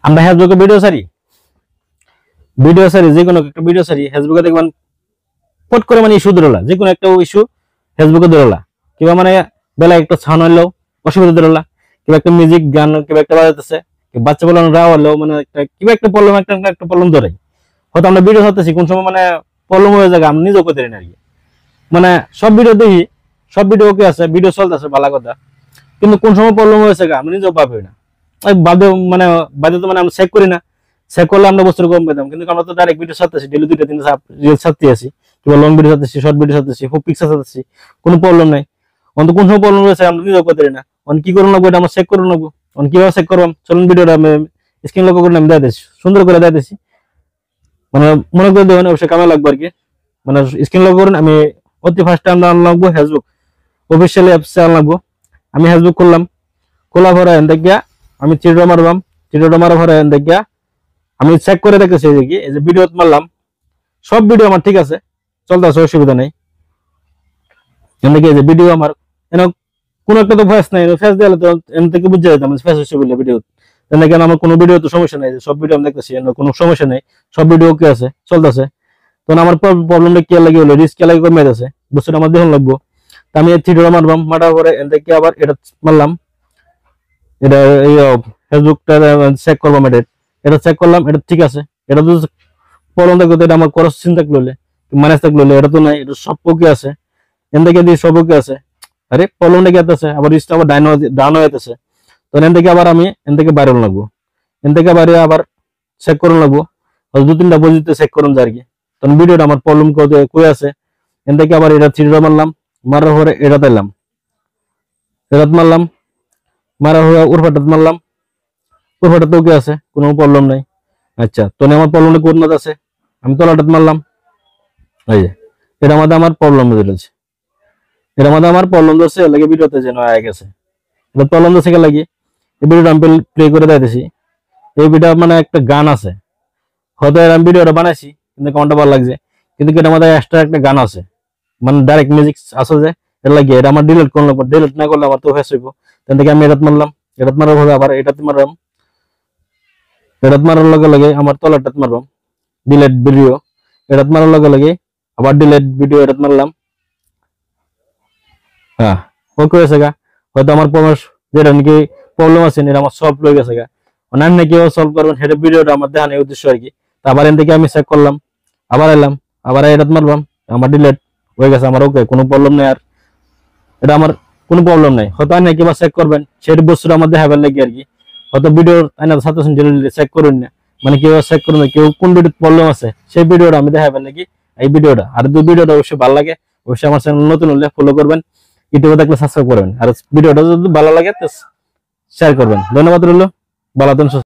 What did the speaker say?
আমরা ফেসবুকে ভিডিও সারি যে কোনো একটা ভিডিও সারি ফেসবুকে দেখবেন পট করে মানে ইস্যু ধরলা, যে কোনো একটা ইস্যু ফেসবুকে ধরলা, কিংবা মানে বেলা একটা ছান হইলেও অসুবিধা ধরলা, কিংবা একটা মিউজিক গান কিংবা একটা বাজাতেছে, বাচ্চা বলানো রাও হলেও মানে একটা কিংবা একটা প্রবলেম একটা প্রবলেম ধরে, হয়তো আমরা ভিডিও ছাড়তেছি কোন সময় মানে প্রবলেম হয়ে যায় আমরা নিজেও করতে পারি না আর কি। মানে সব ভিডিও দেখি, সব ভিডিও ওকে আছে, ভিডিও চলতেছে ভালো কথা, কিন্তু কোন সময় প্রবলেম হয়েছে আমি নিজেও ভাবি না, বাদে মানে তো মানে আমরা চেক করি না, চেক করলে আমরা বছর কম পেতাম, কিন্তু আমরা তো ডাইরেক্ট ভিডিও ছাড়তেছি, ডেলি 2-3 রিল ছাড়তে আছি, কিংবা লং ভিডিও ছাড়তেছি, শর্ট ভিডিও ছাড়তেছি, পিকচার ছাড়তেছি, কোনো প্রবলেম নাই। অন্ত কোন সময় প্রবলেম হয়েছে আমরা নিজেও করতে পারি না, কি করুন লাগবো এটা আমরা চেক করুন লাগবো, কিভাবে চেক করবাম চলুন ভিডিওটা আমি স্ক্রিন লক করে আমি দেয় দিচ্ছি, সুন্দর করে দেয় দিচ্ছি, মানে মনে করে দেবেন অবশ্যই কামে লাগবে আর কি। মানে স্ক্রিন লক করুন, আমি অতি ফার্স্ট টাইম লাগবো ফেসবুক অফিসিয়াল অ্যাপস লাগবো। আমি ফেসবুক করলাম, খোলা পরে এন দেখিয়া আমি চিরো মারবাম, চিরোটা মারা পরে এন দেখিয়া আমি চেক করে দেখতেছি দেখি এই যে ভিডিও মারলাম, সব ভিডিও আমার ঠিক আছে, চলতেছে, অসুবিধা নেই। এন দেখি এই যে ভিডিও আমার এন কোন একটা তো ফেস নাই, ফেস দিলে তো এন থেকে বুঝে যেতাম ফেস হচ্ছে বলে ভিডিও, কেন আমার কোনো ভিডিও তো সমস্যা নাই, সব ভিডিও আমি দেখতেছি কোনো সমস্যা নেই, সব ভিডিও ওকে আছে, চলতেছে। তখন আমার প্রবলেমটা কি লাগে হলো, রিস্ক লাগে কমে যাচ্ছে, বুঝতে আমার দেখুন লাগবো। আমি থিয়েটার মারবাম, মারার পরে এন থেকে আবার এটা মারলাম, এটা এই ফেসবুকটা চেক করবাম, এটা চেক করলাম, এটা ঠিক আছে, এটা তো প্রবলেম থাকলে এটা আমার খরচ চিন্তা করলে মাইনাস থাকলে এটা তো নাই, এটা সব ওকে আছে, এন থেকে দিয়ে সব ওকে আছে, আরে প্রবলেমটা কি আছে, আবার রিস্কটা আবার ডাউন হয়ে যেতেছে। তো এন থেকে আবার আমি এন থেকে বাইরে লাগবো, এন থেকে বাইরে আবার চেক করুন লাগবো, 2-3টা পজিতে চেক করুন যায় আর কি। তখন ভিডিওটা আমার প্রবলেম কই আছে, এন থেকে আবার এটা থ্রিডা মারলাম, মারার পরে এটা তাইলাম, এটা মারলাম, মারার পরে উরফাটাত মারলাম, উরফাটা তো ওকে আছে, কোনো প্রবলেম নাই। আচ্ছা, তো আমার প্রবলেমটা কোন মাঝে আছে, আমি তলাটাত মারলাম, এই যে এটা মধ্যে আমার প্রবলেম ধরেছে, এটা মধ্যে আমার প্রবলেম ধরছে, এর লাগে ভিডিওতে যেন আয়া গেছে, এটা প্রবলেম ধরছে কে লাগি। এই ভিডিওটা আমি প্লে করে দিতেছি, এই ভিডিও মানে একটা গান আছে, হয়তো আমি ভিডিওটা বানাইছি কিন্তু কমেন্টটা ভালো লাগছে, কিন্তু এটার মধ্যে এক্সট্রা একটা গান আছে, মানে ডাইরেক্ট মিউজিক আছে যে এর লাগে, এটা আমার ডিলিট করলে, ডিলিট না করলে আমার তো ফেস হইব। তার থেকে আমি এটাত মারলাম, এটাত মারার পরে আবার এটাতে মারলাম, এটাত মারার লগে লগে আমার তলাটাত মারলাম ডিলিট ভিডিও, এটাত মারার লগে লগে আবার ডিলিট ভিডিও এটাত মারলাম, হ্যাঁ ওকে হয়েছে গা। হয়তো আমার যেটা নাকি প্রবলেম আছে এটা আমার সলভ হয়ে গেছে গা, অন্যান্য কেউ সলভ করবেন সেটা ভিডিওটা আমার দেখানোর উদ্দেশ্য আর কি। আবার এন থেকে আমি চেক করলাম, আবার এলাম, আবার এটাত মারলাম, আমার ডিলিট হয়ে গেছে, আমার ওকে কোনো প্রবলেম নেই, আর এটা আমার কোনো প্রবলেম নাই। হয়তো আইনা কিবা চেক করবেন সেই বস্তুটা আমার দেখাবার লাগে আর কি, হয়তো ভিডিওর আইনা ছাত্র চেক করুন না, মানে কেউ চেক করুন না, কেউ কোন ভিডিও প্রবলেম আছে সেই ভিডিওটা আমি দেখাবার লাগি এই ভিডিওটা। আর যদি ভিডিওটা অবশ্যই ভালো লাগে অবশ্যই আমার চ্যানেল নতুন হলে ফলো করবেন, ইউটিউবে দেখলে সাবস্ক্রাইব করবেন, আর ভিডিওটা যদি ভালো লাগে শেয়ার করবেন। ধন্যবাদ রইল, ভালো থাকুন।